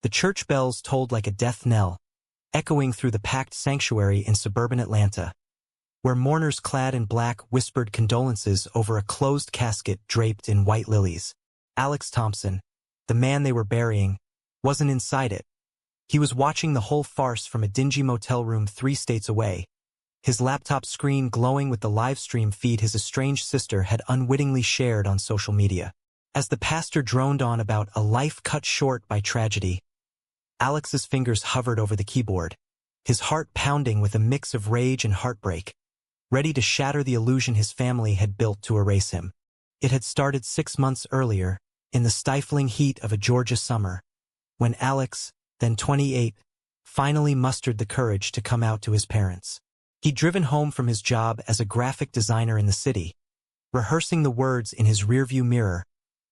The church bells tolled like a death knell, echoing through the packed sanctuary in suburban Atlanta, where mourners clad in black whispered condolences over a closed casket draped in white lilies. Alex Thompson, the man they were burying, wasn't inside it. He was watching the whole farce from a dingy motel room 3 states away, his laptop screen glowing with the Livestream feed his estranged sister had unwittingly shared on social media. As the pastor droned on about a life cut short by tragedy, Alex's fingers hovered over the keyboard, his heart pounding with a mix of rage and heartbreak, ready to shatter the illusion his family had built to erase him. It had started 6 months earlier, in the stifling heat of a Georgia summer, when Alex, then 28, finally mustered the courage to come out to his parents. He'd driven home from his job as a graphic designer in the city, rehearsing the words in his rearview mirror,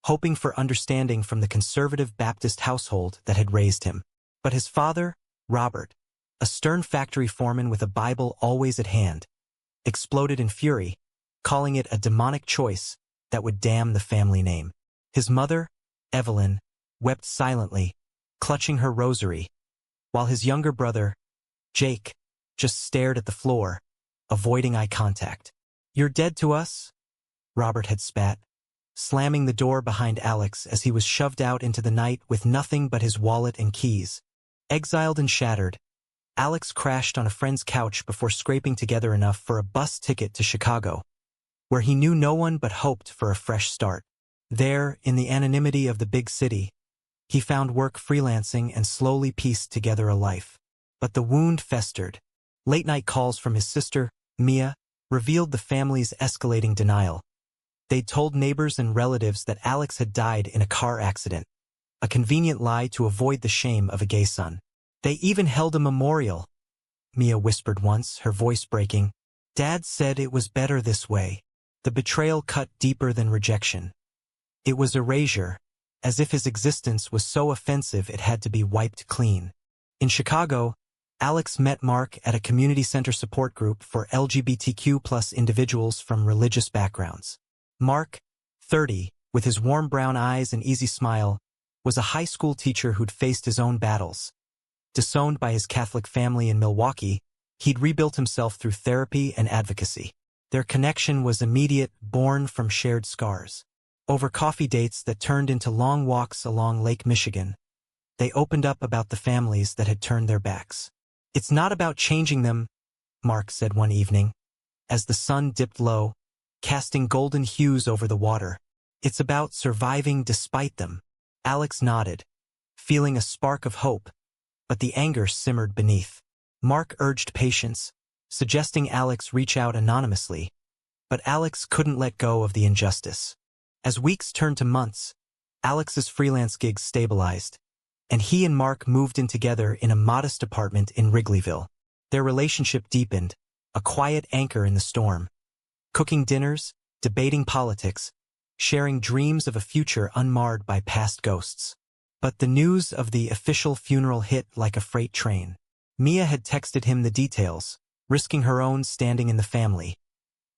hoping for understanding from the conservative Baptist household that had raised him. But his father, Robert, a stern factory foreman with a Bible always at hand, exploded in fury, calling it a demonic choice that would damn the family name. His mother, Evelyn, wept silently, clutching her rosary, while his younger brother, Jake, just stared at the floor, avoiding eye contact. "You're dead to us?" Robert had spat, slamming the door behind Alex as he was shoved out into the night with nothing but his wallet and keys. Exiled and shattered, Alex crashed on a friend's couch before scraping together enough for a bus ticket to Chicago, where he knew no one but hoped for a fresh start. There, in the anonymity of the big city, he found work freelancing and slowly pieced together a life. But the wound festered. Late-night calls from his sister, Mia, revealed the family's escalating denial. They'd told neighbors and relatives that Alex had died in a car accident, a convenient lie to avoid the shame of a gay son. "They even held a memorial," Mia whispered once, her voice breaking. "Dad said it was better this way." The betrayal cut deeper than rejection. It was erasure, as if his existence was so offensive it had to be wiped clean. In Chicago, Alex met Mark at a community center support group for LGBTQ+ individuals from religious backgrounds. Mark, 30, with his warm brown eyes and easy smile, was a high school teacher who'd faced his own battles. Disowned by his Catholic family in Milwaukee, he'd rebuilt himself through therapy and advocacy. Their connection was immediate, born from shared scars. Over coffee dates that turned into long walks along Lake Michigan, they opened up about the families that had turned their backs. "It's not about changing them," Mark said one evening, as the sun dipped low, casting golden hues over the water. "It's about surviving despite them." Alex nodded, feeling a spark of hope, but the anger simmered beneath. Mark urged patience, suggesting Alex reach out anonymously, but Alex couldn't let go of the injustice. As weeks turned to months, Alex's freelance gigs stabilized, and he and Mark moved in together in a modest apartment in Wrigleyville. Their relationship deepened, a quiet anchor in the storm. Cooking dinners, debating politics, sharing dreams of a future unmarred by past ghosts. But the news of the official funeral hit like a freight train. Mia had texted him the details, risking her own standing in the family.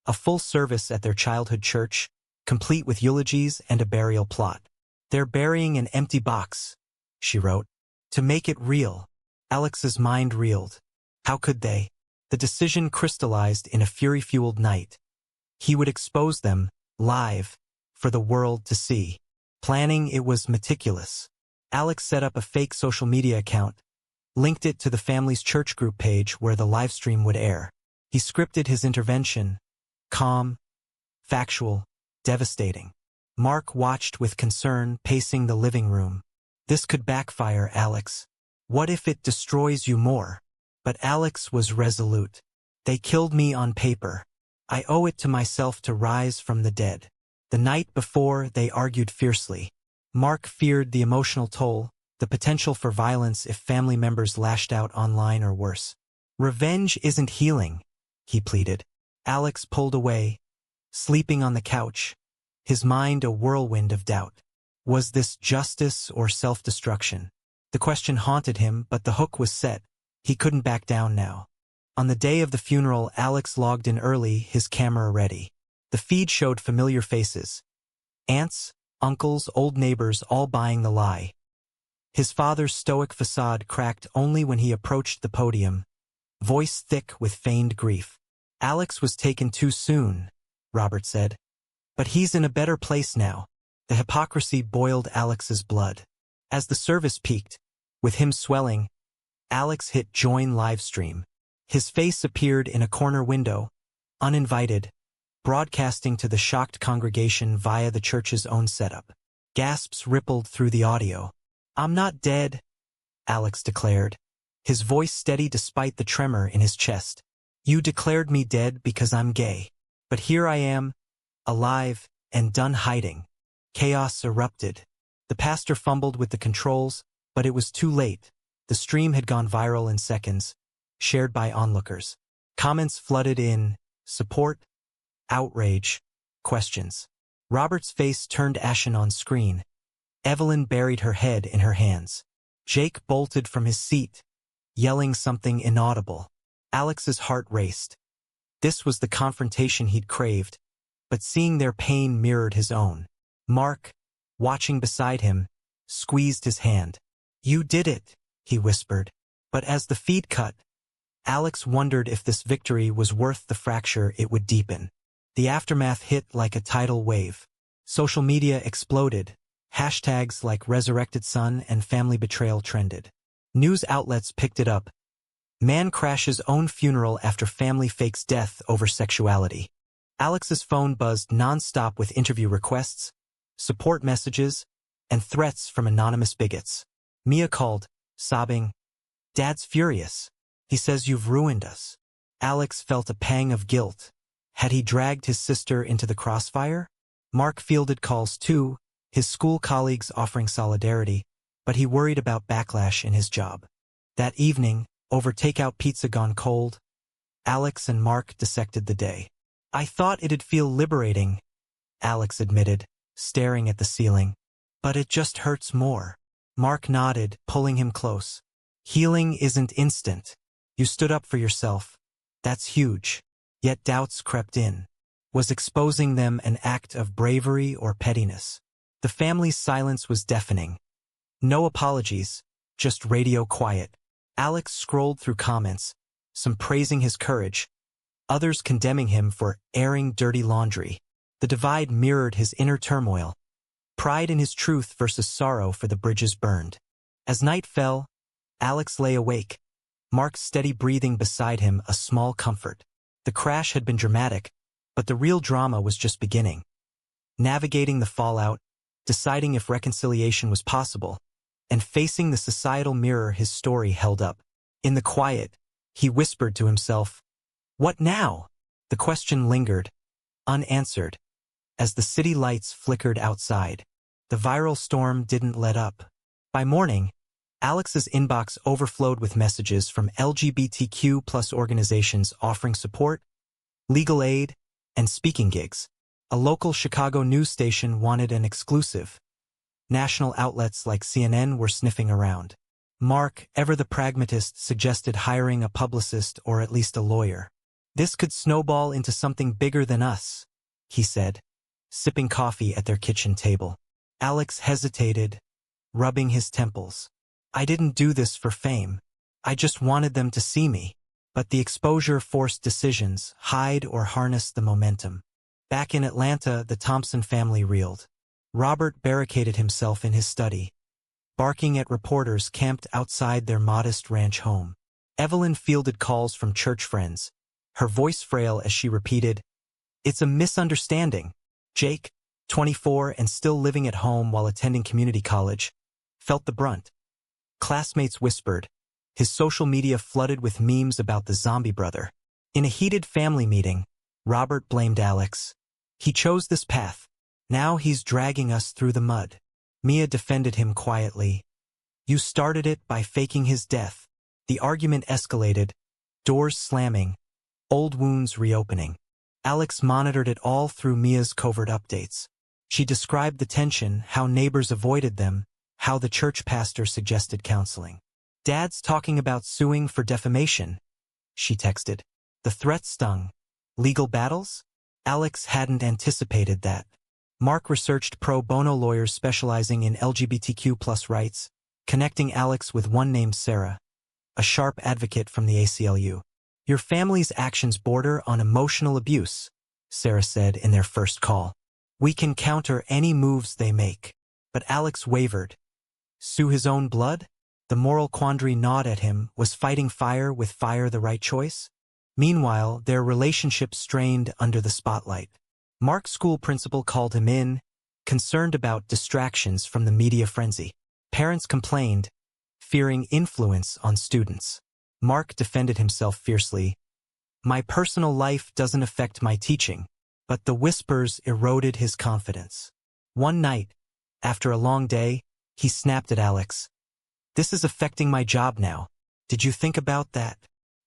A full service at their childhood church, complete with eulogies and a burial plot. "They're burying an empty box," she wrote, "to make it real." Alex's mind reeled. How could they? The decision crystallized in a fury-fueled night. He would expose them, live, for the world to see. Planning it was meticulous. Alex set up a fake social media account, linked it to the family's church group page where the livestream would air. He scripted his intervention, calm, factual, devastating. Mark watched with concern, pacing the living room. "This could backfire, Alex. What if it destroys you more?" But Alex was resolute. "They killed me on paper. I owe it to myself to rise from the dead." The night before, they argued fiercely. Mark feared the emotional toll, the potential for violence if family members lashed out online or worse. "Revenge isn't healing," he pleaded. Alex pulled away, sleeping on the couch, his mind a whirlwind of doubt. Was this justice or self-destruction? The question haunted him, but the hook was set. He couldn't back down now. On the day of the funeral, Alex logged in early, his camera ready. The feed showed familiar faces. Aunts, uncles, old neighbors all buying the lie. His father's stoic facade cracked only when he approached the podium, voice thick with feigned grief. Alex was taken too soon, Robert said. But he's in a better place now. The hypocrisy boiled Alex's blood. As the service peaked, with him swelling, Alex hit join Livestream. His face appeared in a corner window, uninvited, broadcasting to the shocked congregation via the church's own setup. Gasps rippled through the audio. "I'm not dead," Alex declared, his voice steady despite the tremor in his chest. "You declared me dead because I'm gay. But here I am, alive, and done hiding." Chaos erupted. The pastor fumbled with the controls, but it was too late. The stream had gone viral in seconds, shared by onlookers. Comments flooded in, support, outrage, questions. Robert's face turned ashen on screen. Evelyn buried her head in her hands. Jake bolted from his seat, yelling something inaudible. Alex's heart raced. This was the confrontation he'd craved, but seeing their pain mirrored his own. Mark, watching beside him, squeezed his hand. "You did it," he whispered. But as the feed cut, Alex wondered if this victory was worth the fracture it would deepen. The aftermath hit like a tidal wave. Social media exploded. Hashtags like Resurrected Son and Family Betrayal trended. News outlets picked it up. Man crashes own funeral after family fakes death over sexuality. Alex's phone buzzed nonstop with interview requests, support messages, and threats from anonymous bigots. Mia called, sobbing, "Dad's furious. He says you've ruined us." Alex felt a pang of guilt. Had he dragged his sister into the crossfire? Mark fielded calls too, his school colleagues offering solidarity, but he worried about backlash in his job. That evening, over takeout pizza gone cold, Alex and Mark dissected the day. "I thought it'd feel liberating," Alex admitted, staring at the ceiling. "But it just hurts more." Mark nodded, pulling him close. "Healing isn't instant. You stood up for yourself. That's huge." Yet doubts crept in. Was exposing them an act of bravery or pettiness? The family's silence was deafening. No apologies, just radio quiet. Alex scrolled through comments, some praising his courage, others condemning him for airing dirty laundry. The divide mirrored his inner turmoil, pride in his truth versus sorrow for the bridges burned. As night fell, Alex lay awake, Mark's steady breathing beside him a small comfort. The crash had been dramatic, but the real drama was just beginning. Navigating the fallout, deciding if reconciliation was possible, and facing the societal mirror his story held up. In the quiet, he whispered to himself, "What now?" The question lingered, unanswered, as the city lights flickered outside. The viral storm didn't let up. By morning, Alex's inbox overflowed with messages from LGBTQ+ organizations offering support, legal aid, and speaking gigs. A local Chicago news station wanted an exclusive. National outlets like CNN were sniffing around. Mark, ever the pragmatist, suggested hiring a publicist or at least a lawyer. "This could snowball into something bigger than us," he said, sipping coffee at their kitchen table. Alex hesitated, rubbing his temples. "I didn't do this for fame. I just wanted them to see me." But the exposure forced decisions, hide or harness the momentum. Back in Atlanta, the Thompson family reeled. Robert barricaded himself in his study, barking at reporters camped outside their modest ranch home. Evelyn fielded calls from church friends, her voice frail as she repeated, "It's a misunderstanding." Jake, 24 and still living at home while attending community college, felt the brunt. Classmates whispered, his social media flooded with memes about the zombie brother. In a heated family meeting, Robert blamed Alex. "He chose this path. Now he's dragging us through the mud." Mia defended him quietly. "You started it by faking his death." The argument escalated, doors slamming, old wounds reopening. Alex monitored it all through Mia's covert updates. She described the tension, how neighbors avoided them, how the church pastor suggested counseling. "Dad's talking about suing for defamation," she texted. The threat stung. Legal battles? Alex hadn't anticipated that. Mark researched pro bono lawyers specializing in LGBTQ+ rights, connecting Alex with one named Sarah, a sharp advocate from the ACLU. Your family's actions border on emotional abuse, Sarah said in their first call. We can counter any moves they make. But Alex wavered. Sue his own blood? The moral quandary gnawed at him. Was fighting fire with fire the right choice? Meanwhile, their relationship strained under the spotlight. Mark's school principal called him in, concerned about distractions from the media frenzy. Parents complained, fearing influence on students. Mark defended himself fiercely. My personal life doesn't affect my teaching, but the whispers eroded his confidence. One night, after a long day, he snapped at Alex. This is affecting my job now. Did you think about that?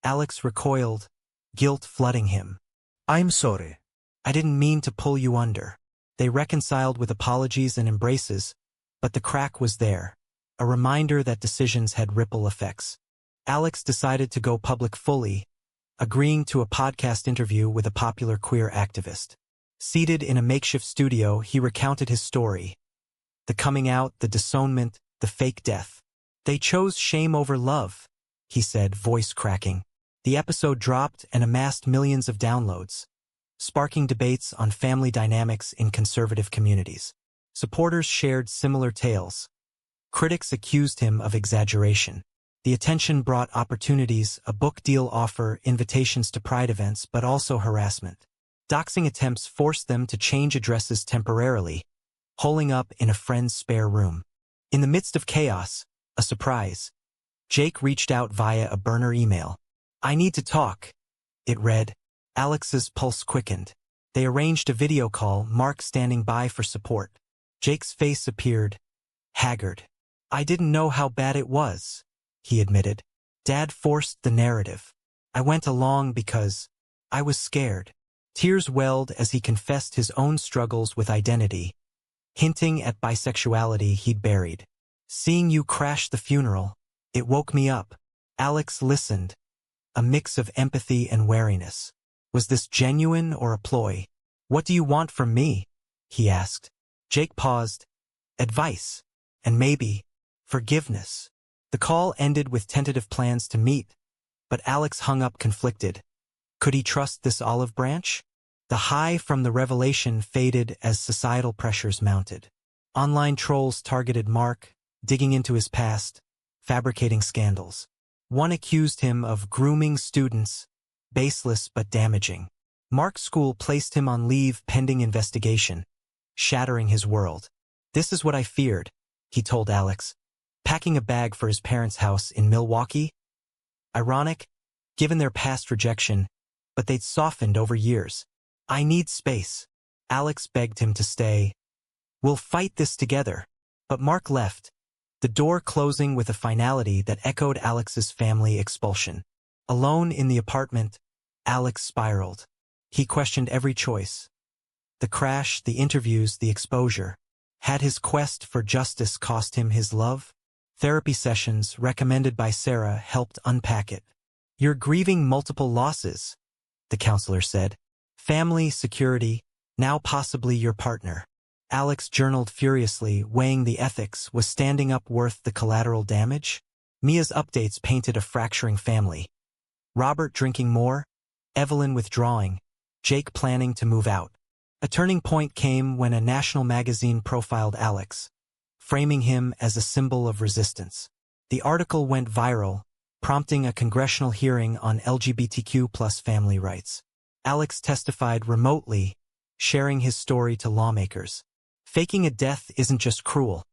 Alex recoiled, guilt flooding him. I'm sorry. I didn't mean to pull you under. They reconciled with apologies and embraces, but the crack was there, a reminder that decisions had ripple effects. Alex decided to go public fully, agreeing to a podcast interview with a popular queer activist. Seated in a makeshift studio, he recounted his story. The coming out, the disownment, the fake death. They chose shame over love, he said, voice cracking. The episode dropped and amassed millions of downloads, sparking debates on family dynamics in conservative communities. Supporters shared similar tales. Critics accused him of exaggeration. The attention brought opportunities, a book deal offer, invitations to Pride events, but also harassment. Doxing attempts forced them to change addresses temporarily, holing up in a friend's spare room. In the midst of chaos, a surprise. Jake reached out via a burner email. I need to talk, it read. Alex's pulse quickened. They arranged a video call, Mark standing by for support. Jake's face appeared, haggard. I didn't know how bad it was, he admitted. Dad forced the narrative. I went along because I was scared. Tears welled as he confessed his own struggles with identity, hinting at bisexuality he'd buried. Seeing you crash the funeral, it woke me up. Alex listened, a mix of empathy and wariness. Was this genuine or a ploy? What do you want from me? He asked. Jake paused. Advice. And maybe forgiveness. The call ended with tentative plans to meet, but Alex hung up conflicted. Could he trust this olive branch? The high from the revelation faded as societal pressures mounted. Online trolls targeted Mark, digging into his past, fabricating scandals. One accused him of grooming students, baseless but damaging. Mark's school placed him on leave pending investigation, shattering his world. This is what I feared, he told Alex, packing a bag for his parents' house in Milwaukee. Ironic, given their past rejection, but they'd softened over years. I need space. Alex begged him to stay. We'll fight this together. But Mark left, the door closing with a finality that echoed Alex's family expulsion. Alone in the apartment, Alex spiraled. He questioned every choice. The crash, the interviews, the exposure. Had his quest for justice cost him his love? Therapy sessions, recommended by Sarah, helped unpack it. You're grieving multiple losses, the counselor said. Family, security, now possibly your partner. Alex journaled furiously, weighing the ethics. Was standing up worth the collateral damage? Mia's updates painted a fracturing family. Robert drinking more, Evelyn withdrawing, Jake planning to move out. A turning point came when a national magazine profiled Alex, framing him as a symbol of resistance. The article went viral, prompting a congressional hearing on LGBTQ+ family rights. Alex testified remotely, sharing his story to lawmakers. Faking a death isn't just cruel.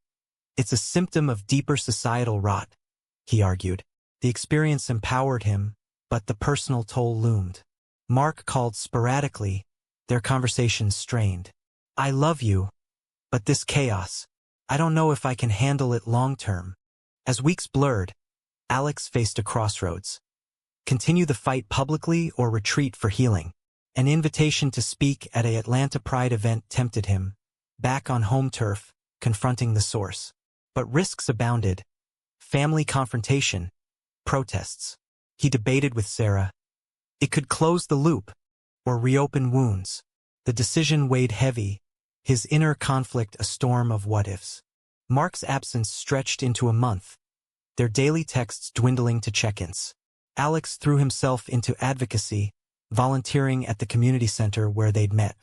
It's a symptom of deeper societal rot, he argued. The experience empowered him, but the personal toll loomed. Mark called sporadically, their conversations strained. I love you, but this chaos, I don't know if I can handle it long term. As weeks blurred, Alex faced a crossroads. Continue the fight publicly or retreat for healing. An invitation to speak at an Atlanta Pride event tempted him, back on home turf, confronting the source. But risks abounded. Family confrontation, protests. He debated with Sarah. It could close the loop, or reopen wounds. The decision weighed heavy, his inner conflict a storm of what-ifs. Mark's absence stretched into a month, their daily texts dwindling to check-ins. Alex threw himself into advocacy, volunteering at the community center where they'd met.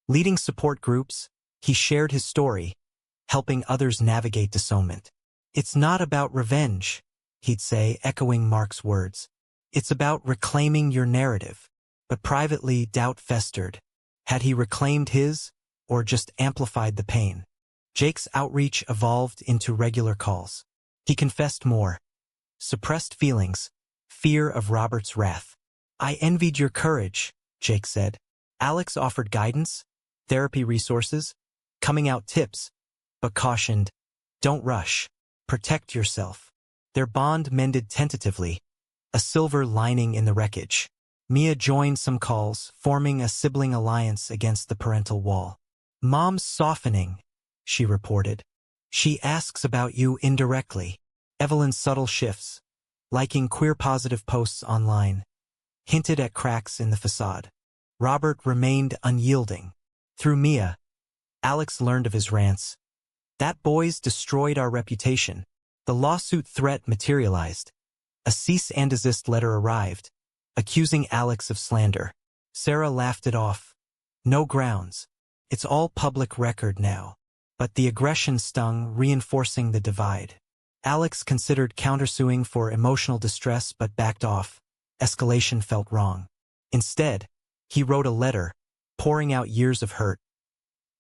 Leading support groups, he shared his story, helping others navigate disownment. "It's not about revenge," he'd say, echoing Mark's words. "It's about reclaiming your narrative." But privately, doubt festered. Had he reclaimed his, or just amplified the pain? Jake's outreach evolved into regular calls. He confessed more. Suppressed feelings, fear of Robert's wrath. "I envied your courage," Jake said. Alex offered guidance, therapy resources, coming out tips, but cautioned, "Don't rush. Protect yourself." Their bond mended tentatively, a silver lining in the wreckage. Mia joined some calls, forming a sibling alliance against the parental wall. "Mom's softening," she reported. "She asks about you indirectly." Evelyn's subtle shifts, liking queer-positive posts online, hinted at cracks in the facade. Robert remained unyielding. Through Mia, Alex learned of his rants. "That boy's destroyed our reputation." The lawsuit threat materialized. A cease and desist letter arrived, accusing Alex of slander. Sarah laughed it off. "No grounds. It's all public record now." But the aggression stung, reinforcing the divide. Alex considered countersuing for emotional distress but backed off. Escalation felt wrong. Instead, he wrote a letter, pouring out years of hurt.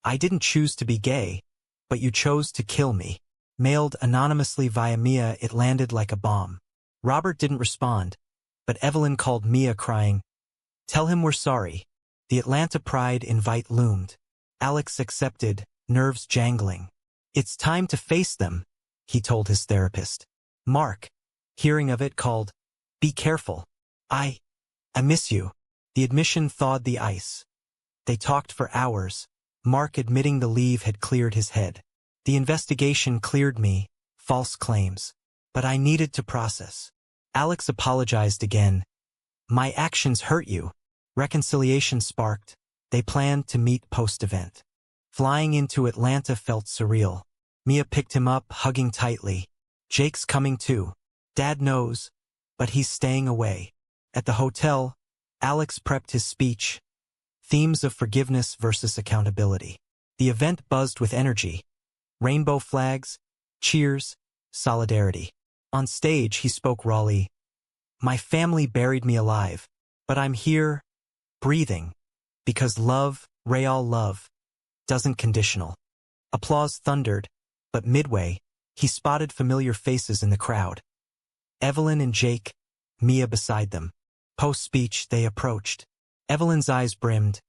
"I didn't choose to be gay, but you chose to kill me." Mailed anonymously via Mia, it landed like a bomb. Robert didn't respond, but Evelyn called Mia crying, "Tell him we're sorry." The Atlanta pride invite loomed. Alex accepted, nerves jangling. "It's time to face them," he told his therapist. Mark, hearing of it, called, "Be careful. I miss you." The admission thawed the ice. They talked for hours, Mark admitting the leave had cleared his head. "The investigation cleared me, false claims. But I needed to process." Alex apologized again. "My actions hurt you." Reconciliation sparked. They planned to meet post-event. Flying into Atlanta felt surreal. Mia picked him up, hugging tightly. "Jake's coming too. Dad knows, but he's staying away." At the hotel, Alex prepped his speech. Themes of forgiveness versus accountability. The event buzzed with energy. Rainbow flags, cheers, solidarity. On stage, he spoke rawly. "My family buried me alive, but I'm here, breathing, because love, real love, doesn't conditional." Applause thundered, but midway, he spotted familiar faces in the crowd. Evelyn and Jake, Mia beside them. Post-speech, they approached. Evelyn's eyes brimmed.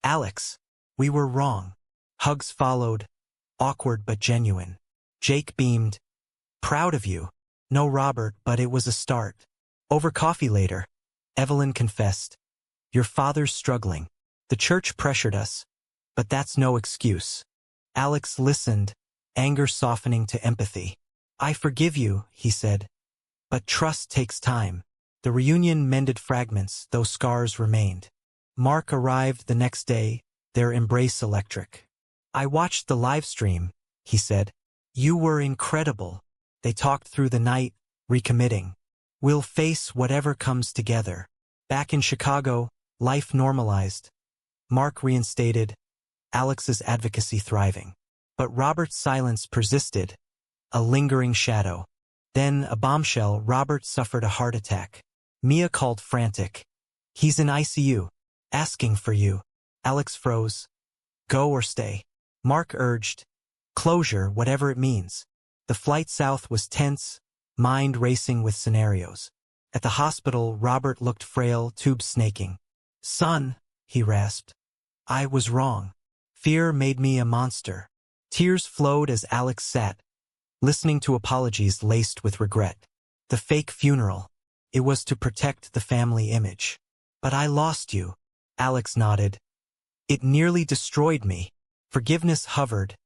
"Alex, we were wrong." Hugs followed, awkward but genuine. Jake beamed. "Proud of you." "No, Robert, but it was a start." Over coffee later, Evelyn confessed, "Your father's struggling. The church pressured us, but that's no excuse." Alex listened, anger softening to empathy. "I forgive you," he said, "but trust takes time." The reunion mended fragments, though scars remained. Mark arrived the next day, their embrace electric. "I watched the live stream," he said. "You were incredible." They talked through the night, recommitting. "We'll face whatever comes together." Back in Chicago, life normalized. Mark reinstated, Alex's advocacy thriving. But Robert's silence persisted, a lingering shadow. Then, a bombshell, Robert suffered a heart attack. Mia called frantic. "He's in ICU, asking for you." Alex froze. "Go or stay." Mark urged, "Closure, whatever it means." The flight south was tense, mind racing with scenarios. At the hospital, Robert looked frail, tubes snaking. "Son," he rasped, "I was wrong. Fear made me a monster." Tears flowed as Alex sat, listening to apologies laced with regret. The fake funeral. It was to protect the family image. "But I lost you." Alex nodded. "It nearly destroyed me." Forgiveness hovered,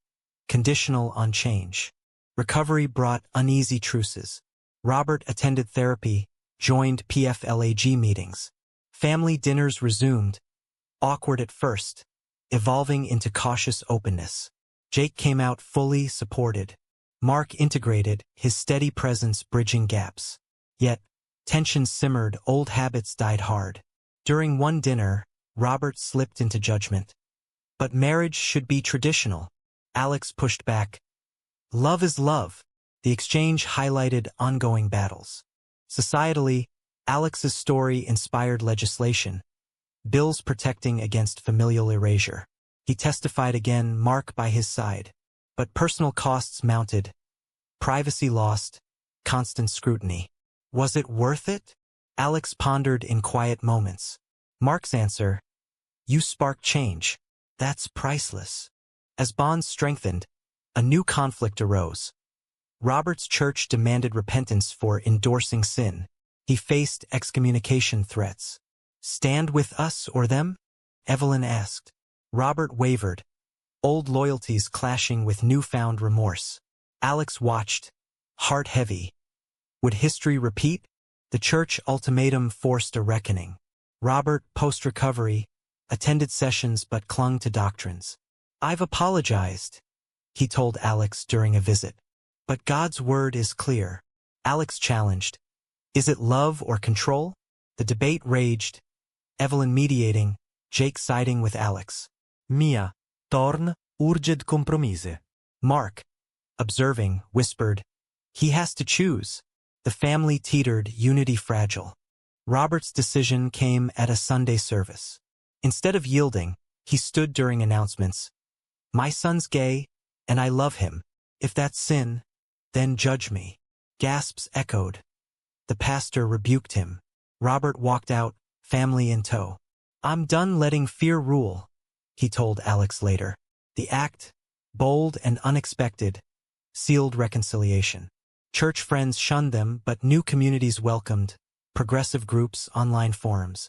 conditional on change. Recovery brought uneasy truces. Robert attended therapy, joined PFLAG meetings. Family dinners resumed, awkward at first, evolving into cautious openness. Jake came out fully supported. Mark integrated, his steady presence bridging gaps. Yet, tension simmered, old habits died hard. During one dinner, Robert slipped into judgment. But marriage should be traditional. Alex pushed back. Love is love. The exchange highlighted ongoing battles. Societally, Alex's story inspired legislation. Bills protecting against familial erasure. He testified again, Mark by his side. But personal costs mounted. Privacy lost. Constant scrutiny. Was it worth it? Alex pondered in quiet moments. Mark's answer, you spark change. That's priceless. As bonds strengthened, a new conflict arose. Robert's church demanded repentance for endorsing sin. He faced excommunication threats. Stand with us or them? Evelyn asked. Robert wavered, old loyalties clashing with newfound remorse. Alex watched, heart heavy. Would history repeat? The church ultimatum forced a reckoning. Robert, post-recovery, attended sessions but clung to doctrines. I've apologized, he told Alex during a visit. But God's word is clear. Alex challenged. Is it love or control? The debate raged, Evelyn mediating, Jake siding with Alex. Mia, torn, urged compromise. Mark, observing, whispered, he has to choose. The family teetered, unity fragile. Robert's decision came at a Sunday service. Instead of yielding, he stood during announcements. My son's gay, and I love him. If that's sin, then judge me. Gasps echoed. The pastor rebuked him. Robert walked out, family in tow. I'm done letting fear rule, he told Alex later. The act, bold and unexpected, sealed reconciliation. Church friends shunned them, but new communities welcomed, progressive groups, online forums.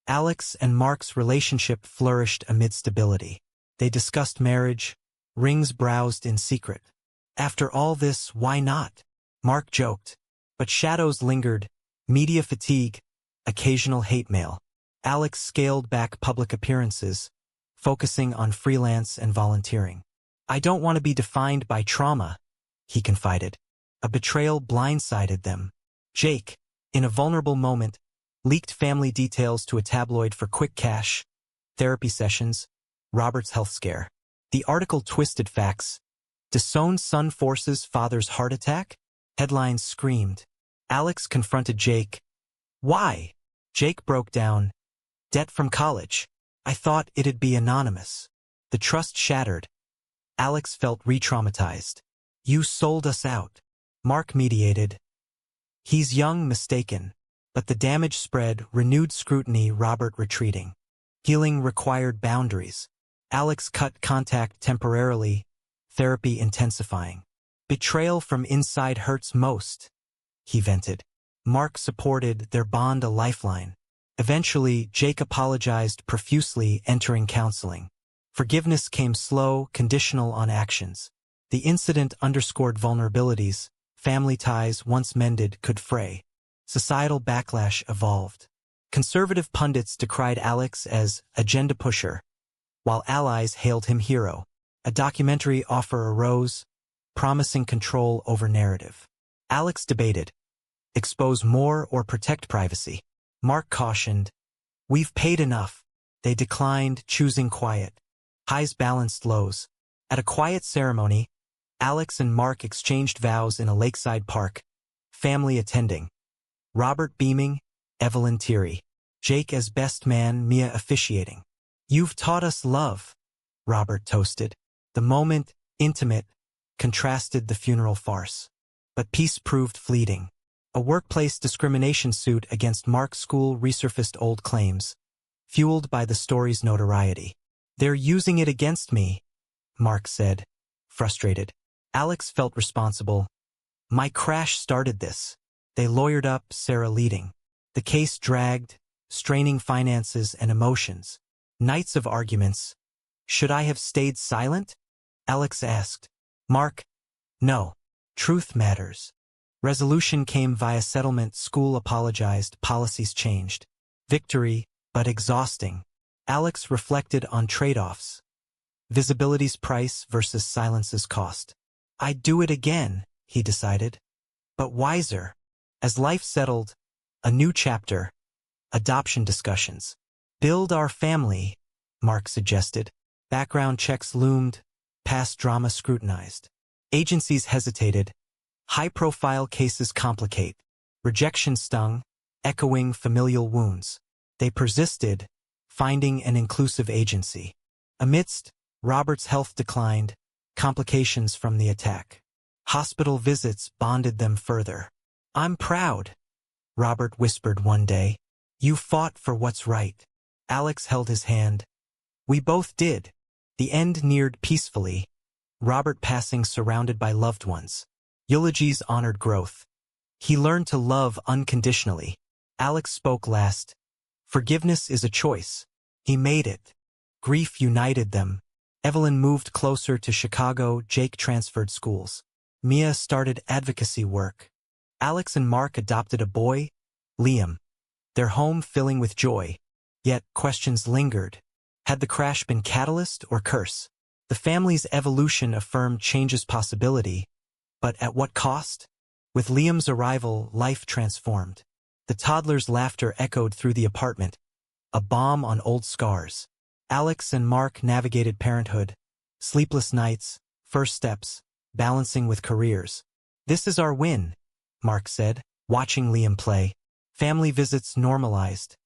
Alex and Mark's relationship flourished amid stability. They discussed marriage, rings browsed in secret. After all this, why not? Mark joked. But shadows lingered, media fatigue, occasional hate mail. Alex scaled back public appearances, focusing on freelance and volunteering. I don't want to be defined by trauma, he confided. A betrayal blindsided them. Jake, in a vulnerable moment, leaked family details to a tabloid for quick cash. Therapy sessions, Robert's health scare. The article twisted facts. Disowned son forces father's heart attack? Headlines screamed. Alex confronted Jake. Why? Jake broke down. Debt from college. I thought it'd be anonymous. The trust shattered. Alex felt re-traumatized. You sold us out. Mark mediated. He's young, mistaken. But the damage spread, renewed scrutiny, Robert retreating. Healing required boundaries. Alex cut contact temporarily, therapy intensifying. Betrayal from inside hurts most, he vented. Mark supported, their bond a lifeline. Eventually, Jake apologized profusely, entering counseling. Forgiveness came slow, conditional on actions. The incident underscored vulnerabilities. Family ties, once mended, could fray. Societal backlash evolved. Conservative pundits decried Alex as agenda pusher, while allies hailed him hero. A documentary offer arose, promising control over narrative. Alex debated, expose more or protect privacy. Mark cautioned, we've paid enough. They declined, choosing quiet. Highs balanced lows. At a quiet ceremony, Alex and Mark exchanged vows in a lakeside park, family attending. Robert beaming, Evelyn teary. Jake as best man, Mia officiating. You've taught us love, Robert toasted. The moment, intimate, contrasted the funeral farce. But peace proved fleeting. A workplace discrimination suit against Mark's school resurfaced old claims, fueled by the story's notoriety. They're using it against me, Mark said, frustrated. Alex felt responsible. My crash started this. They lawyered up, Sarah leading. The case dragged, straining finances and emotions. Nights of arguments. Should I have stayed silent? Alex asked. Mark, no. Truth matters. Resolution came via settlement, school apologized, policies changed. Victory, but exhausting. Alex reflected on trade-offs. Visibility's price versus silence's cost. I'd do it again, he decided. But wiser. As life settled, a new chapter, adoption discussions. Build our family, Mark suggested. Background checks loomed, past drama scrutinized. Agencies hesitated. High-profile cases complicate. Rejection stung, echoing familial wounds. They persisted, finding an inclusive agency. Amidst, Robert's health declined, complications from the attack. Hospital visits bonded them further. I'm proud, Robert whispered one day. You fought for what's right. Alex held his hand. We both did. The end neared peacefully, Robert passing surrounded by loved ones. Eulogies honored growth. He learned to love unconditionally. Alex spoke last. Forgiveness is a choice. He made it. Grief united them. Evelyn moved closer to Chicago. Jake transferred schools. Mia started advocacy work. Alex and Mark adopted a boy, Liam. Their home filling with joy. Yet questions lingered. Had the crash been catalyst or curse? The family's evolution affirmed change's possibility. But at what cost? With Liam's arrival, life transformed. The toddler's laughter echoed through the apartment. A balm on old scars. Alex and Mark navigated parenthood. Sleepless nights, first steps, balancing with careers. This is our win, Mark said, watching Liam play. Family visits normalized.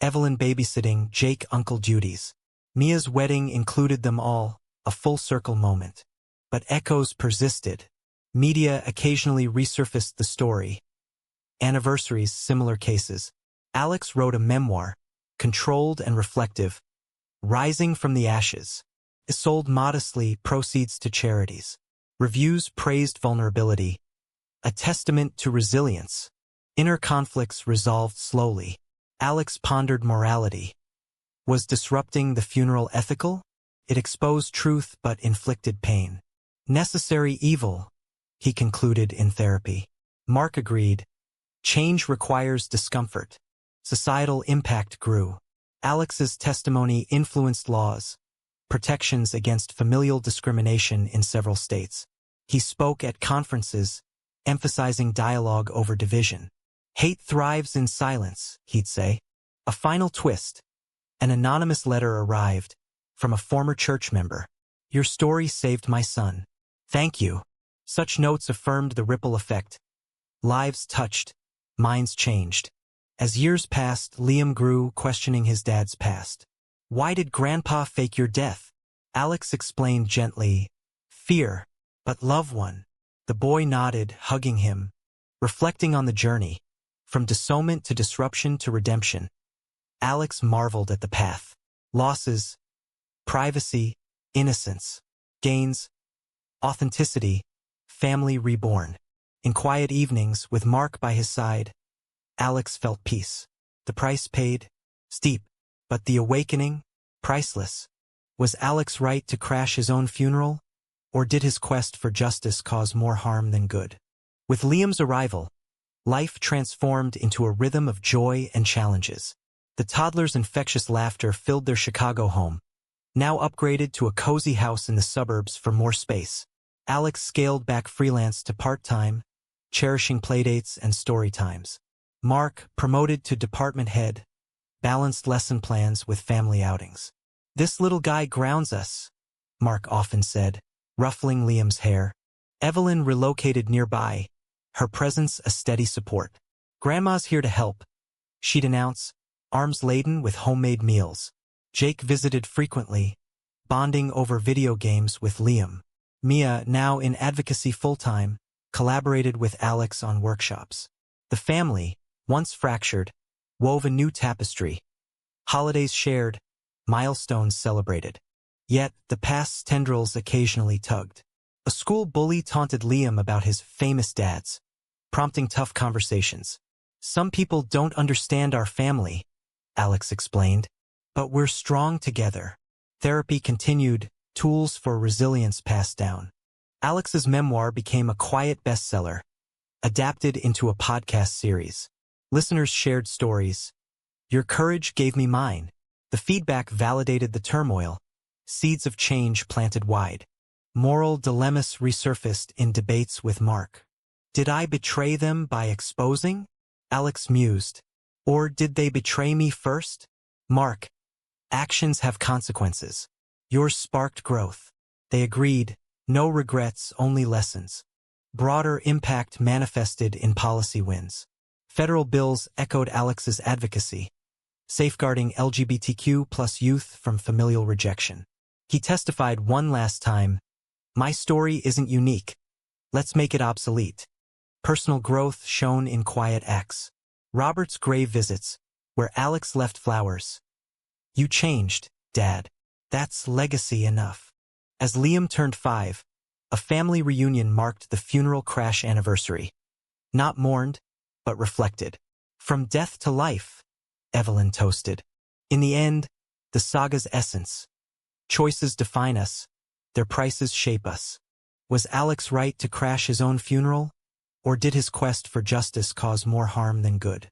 Evelyn babysitting, Jake uncle duties. Mia's wedding included them all, a full-circle moment. But echoes persisted. Media occasionally resurfaced the story. Anniversaries, similar cases. Alex wrote a memoir, controlled and reflective, Rising from the Ashes. It sold modestly, proceeds to charities. Reviews praised vulnerability, a testament to resilience. Inner conflicts resolved slowly. Alex pondered morality. Was disrupting the funeral ethical? It exposed truth but inflicted pain. Necessary evil, he concluded in therapy. Mark agreed. Change requires discomfort. Societal impact grew. Alex's testimony influenced laws, protections against familial discrimination in several states. He spoke at conferences, emphasizing dialogue over division. Hate thrives in silence, he'd say. A final twist. An anonymous letter arrived from a former church member. Your story saved my son. Thank you. Such notes affirmed the ripple effect. Lives touched, minds changed. As years passed, Liam grew, questioning his dad's past. Why did Grandpa fake your death? Alex explained gently. Fear, but love one. The boy nodded, hugging him, reflecting on the journey, from dissownment to disruption to redemption. Alex marveled at the path. Losses, privacy, innocence, gains, authenticity, family reborn. In quiet evenings, with Mark by his side, Alex felt peace. The price paid, steep, but the awakening, priceless. Was Alex right to crash his own funeral? Or did his quest for justice cause more harm than good? With Liam's arrival, life transformed into a rhythm of joy and challenges. The toddler's infectious laughter filled their Chicago home, now upgraded to a cozy house in the suburbs for more space. Alex scaled back freelance to part-time, cherishing playdates and story times. Mark, promoted to department head, balanced lesson plans with family outings. This little guy grounds us, Mark often said, ruffling Liam's hair. Evelyn relocated nearby, her presence a steady support. Grandma's here to help, she'd announce, arms laden with homemade meals. Jake visited frequently, bonding over video games with Liam. Mia, now in advocacy full-time, collaborated with Alex on workshops. The family, once fractured, wove a new tapestry. Holidays shared, milestones celebrated. Yet, the past's tendrils occasionally tugged. A school bully taunted Liam about his famous dads, prompting tough conversations. Some people don't understand our family, Alex explained, but we're strong together. Therapy continued, tools for resilience passed down. Alex's memoir became a quiet bestseller, adapted into a podcast series. Listeners shared stories. Your courage gave me mine. The feedback validated the turmoil. Seeds of change planted wide. Moral dilemmas resurfaced in debates with Mark. Did I betray them by exposing? Alex mused. Or did they betray me first? Mark, actions have consequences. Yours sparked growth. They agreed, no regrets, only lessons. Broader impact manifested in policy wins. Federal bills echoed Alex's advocacy, safeguarding LGBTQ plus youth from familial rejection. He testified one last time, "My story isn't unique. Let's make it obsolete." Personal growth shown in quiet acts. Robert's grave visits, where Alex left flowers. "You changed, Dad. That's legacy enough." As Liam turned 5, a family reunion marked the funeral crash anniversary. Not mourned, but reflected. "From death to life," Evelyn toasted. In the end, the saga's essence. Choices define us. Their prices shape us. Was Alex right to crash his own funeral? Or did his quest for justice cause more harm than good?